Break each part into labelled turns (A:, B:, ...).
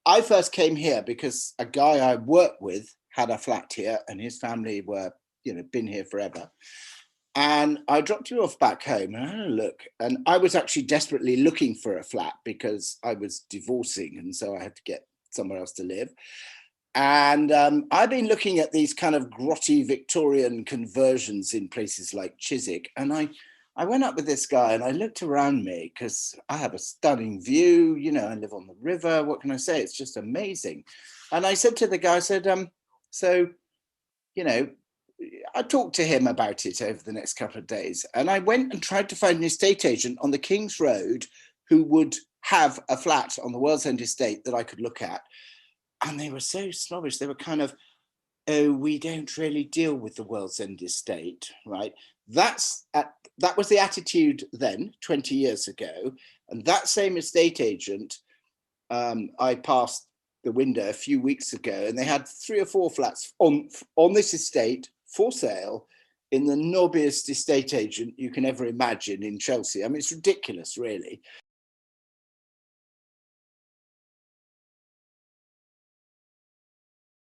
A: I first came here because a guy I worked with had a flat here, and his family were, been here forever. And I dropped you off back home and I had a look. And I was actually desperately looking for a flat because I was divorcing. And so I had to get somewhere else to live. And I've been looking at these kind of grotty Victorian conversions in places like Chiswick. And I went up with this guy and I looked around me because I have a stunning view. I live on the river. What can I say? It's just amazing. And I said to the guy, I said, so, you know, I talked to him about it over the next couple of days. And I went and tried to find an estate agent on the King's Road who would have a flat on the World's End estate that I could look at. And they were so snobbish. They were kind of, oh, we don't really deal with the World's End estate, right? That was the attitude then, 20 years ago. And that same estate agent, I passed the window a few weeks ago, and they had 3 or 4 flats on this estate for sale in the knobbiest estate agent you can ever imagine in Chelsea. I mean, it's ridiculous, really.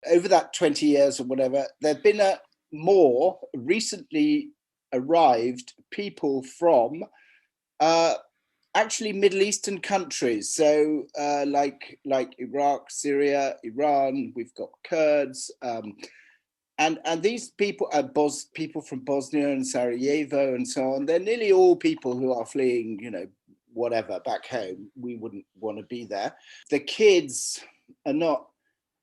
A: Over that 20 years or whatever, there have been more recently arrived people from actually Middle Eastern countries. So like Iraq, Syria, Iran, we've got Kurds. And these people are people from Bosnia and Sarajevo and so on. They're nearly all people who are fleeing, whatever, back home. We wouldn't want to be there. The kids are not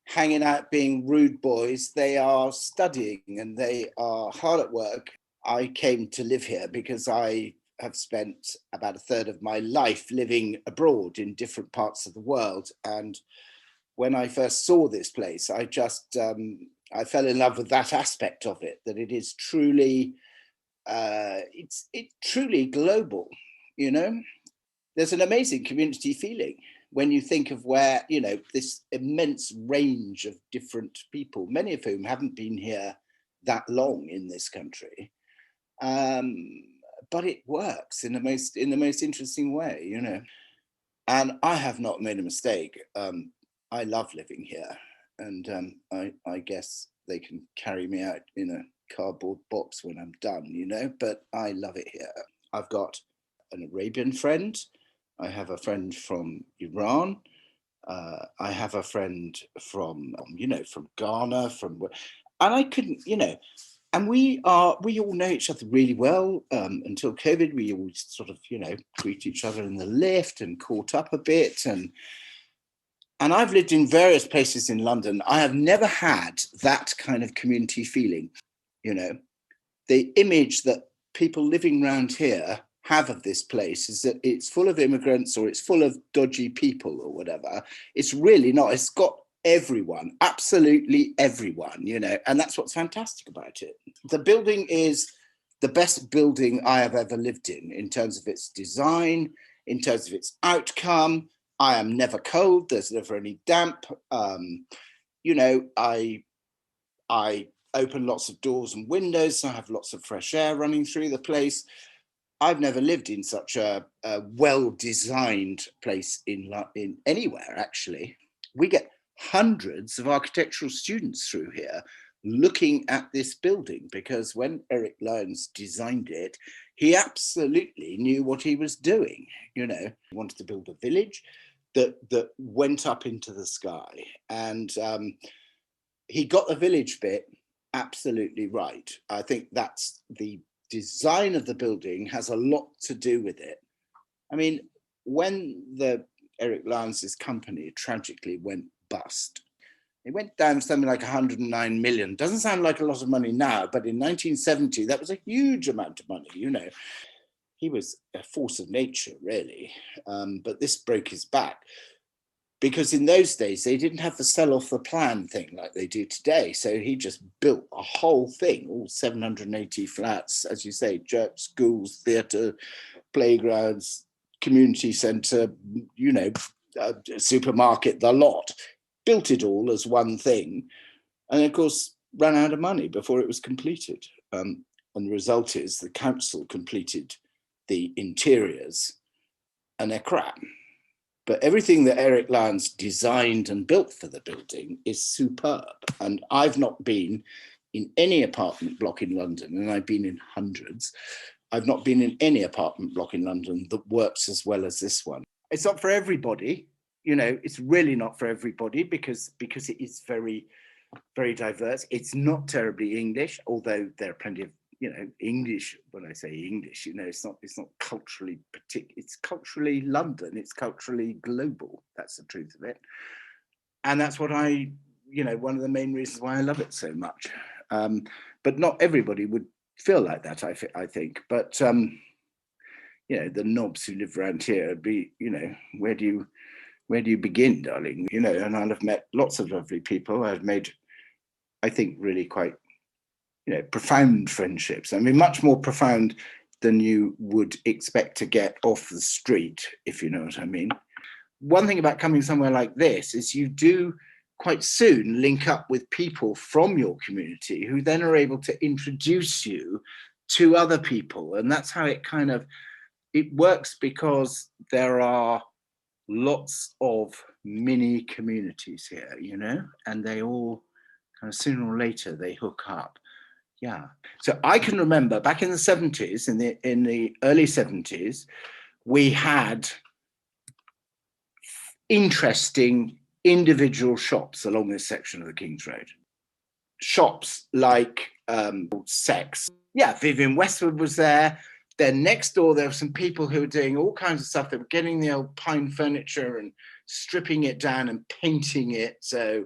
A: hanging out being rude boys. They are studying and they are hard at work. I came to live here because I have spent about a third of my life living abroad in different parts of the world. And when I first saw this place, I just, I fell in love with that aspect of it, that it is truly, it's truly global, There's an amazing community feeling when you think of where, this immense range of different people, many of whom haven't been here that long in this country. But it works in the most interesting way, And I have not made a mistake. I love living here, and I guess they can carry me out in a cardboard box when I'm done, But I love it here. I've got an Arabian friend. I have a friend from Iran. I have a friend from, from Ghana, and I couldn't, and we all know each other really well. Until COVID, we always sort of, greet each other in the lift and caught up a bit. And I've lived in various places in London. I have never had that kind of community feeling, The image that people living around here have of this place is that it's full of immigrants or it's full of dodgy people or whatever. It's really not. It's got everyone, absolutely everyone, and that's what's fantastic about it. The building is the best building I have ever lived in terms of its design, in terms of its outcome. I am never cold. There's never any damp. I open lots of doors and windows. So I have lots of fresh air running through the place. I've never lived in such a well-designed place in anywhere, actually. We get hundreds of architectural students through here looking at this building because when Eric Lyons designed it, he absolutely knew what he was doing. He wanted to build a village that went up into the sky. And he got the village bit absolutely right. I think that's the design of the building has a lot to do with it. I mean, when the Eric Lyons' company tragically went bust, it went down something like 109 million. Doesn't sound like a lot of money now, but in 1970, that was a huge amount of money, He was a force of nature, really. But this broke his back. Because in those days, they didn't have the sell off the plan thing like they do today. So he just built a whole thing, all 780 flats, as you say, church, schools, theatre, playgrounds, community centre, supermarket, the lot. Built it all as one thing. And of course, ran out of money before it was completed. And the result is the council completed the interiors and they're crap. But everything that Eric Lyons designed and built for the building is superb. And I've not been in any apartment block in London, and I've been in hundreds. I've not been in any apartment block in London that works as well as this one. It's not for everybody, you know, it's really not for everybody because it is very, very diverse. It's not terribly English, although there are plenty of, you know, English. When I say English, you know, it's not culturally particular. It's culturally London. It's culturally global. That's the truth of it. And that's what you know, one of the main reasons why I love it so much. But not everybody would feel like that, I think. But you know, the knobs who live around here would be, you know, where do you begin, darling? You know, and I've met lots of lovely people. I've made, I think, really quite, you know, profound friendships. I mean, much more profound than you would expect to get off the street, if you know what I mean. One thing about coming somewhere like this is you do quite soon link up with people from your community who then are able to introduce you to other people. And that's how it kind of, it works, because there are lots of mini communities here, you know, and they all kind of sooner or later they hook up. Yeah. So I can remember back in the 70s, in the early 70s, we had interesting individual shops along this section of the King's Road. Shops like Sex. Yeah, Vivienne Westwood was there. Then next door, there were some people who were doing all kinds of stuff. They were getting the old pine furniture and stripping it down and painting it. So,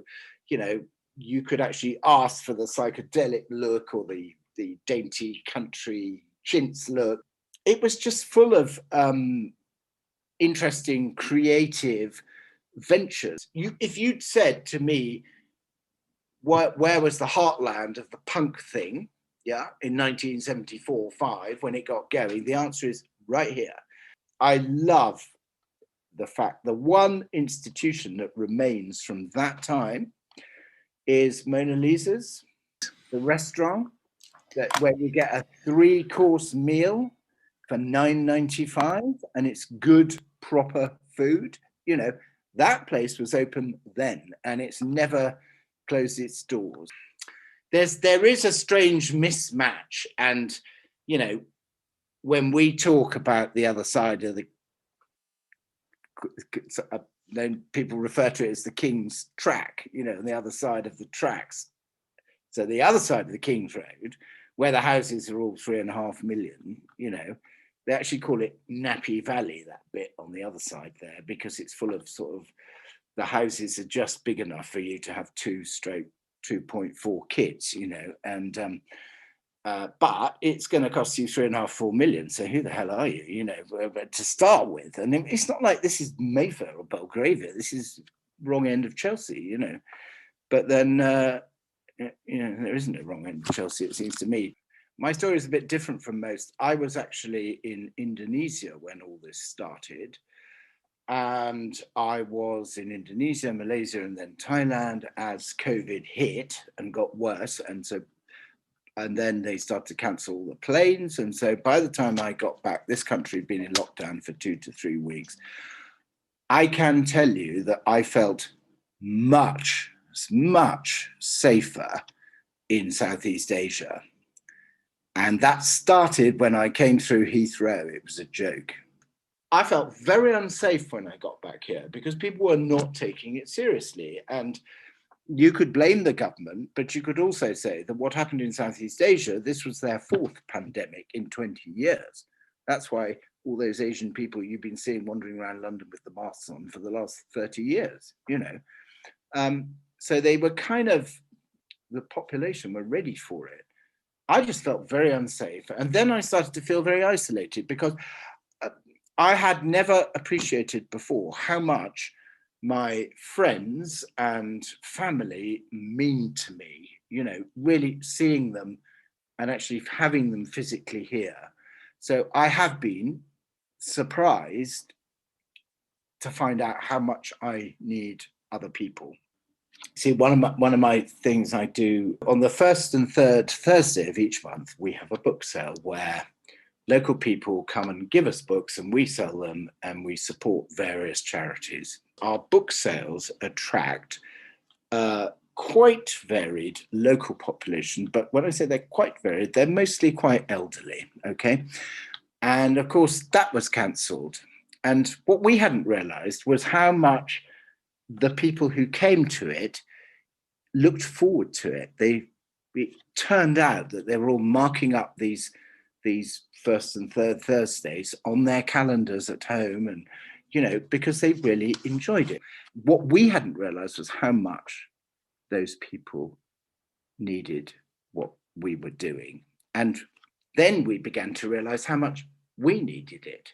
A: you know, you could actually ask for the psychedelic look or the dainty country chintz look. It was just full of interesting, creative ventures. If you'd said to me, where was the heartland of the punk thing, yeah, in 1974-5 when it got going, the answer is right here. I love the fact the one institution that remains from that time is Mona Lisa's, the restaurant where you get a 3-course meal for $9.95 and it's good, proper food. You know, that place was open then and it's never closed its doors. There is a strange mismatch, and you know, when we talk about the other side of the, then people refer to it as the King's Track, you know, and the other side of the tracks. So the other side of the King's Road, where the houses are all 3.5 million, you know, they actually call it Nappy Valley, that bit on the other side there, because it's full of sort of, the houses are just big enough for you to have 2/2.4 kids, you know, and but it's going to cost you 3.5-4 million. So who the hell are you, you know, to start with? And it's not like this is Mayfair or Belgravia. This is wrong end of Chelsea, you know. But then, you know, there isn't a wrong end of Chelsea, it seems to me. My story is a bit different from most. I was actually in Indonesia when all this started. And I was in Indonesia, Malaysia, and then Thailand as COVID hit and got worse. And then they started to cancel the planes. And so by the time I got back, this country had been in lockdown for 2 to 3 weeks. I can tell you that I felt much, much safer in Southeast Asia. And that started when I came through Heathrow. It was a joke. I felt very unsafe when I got back here because people were not taking it seriously. And you could blame the government, but you could also say that what happened in Southeast Asia, this was their 4th pandemic in 20 years. That's why all those Asian people you've been seeing wandering around London with the masks on for the last 30 years, you know. So they were kind of, the population were ready for it. I just felt very unsafe. And then I started to feel very isolated because I had never appreciated before how much my friends and family mean to me, you know, really seeing them and actually having them physically here. So I have been surprised to find out how much I need other people. See, one of my things I do on the 1st and 3rd Thursday of each month, we have a book sale where local people come and give us books and we sell them and we support various charities. Our book sales attract quite varied local population, but when I say they're quite varied, they're mostly quite elderly, okay? And of course, that was cancelled. And what we hadn't realized was how much the people who came to it looked forward to it. It turned out that they were all marking up these first and third Thursdays on their calendars at home, and because they really enjoyed it. What we hadn't realized was how much those people needed what we were doing. And then we began to realize how much we needed it.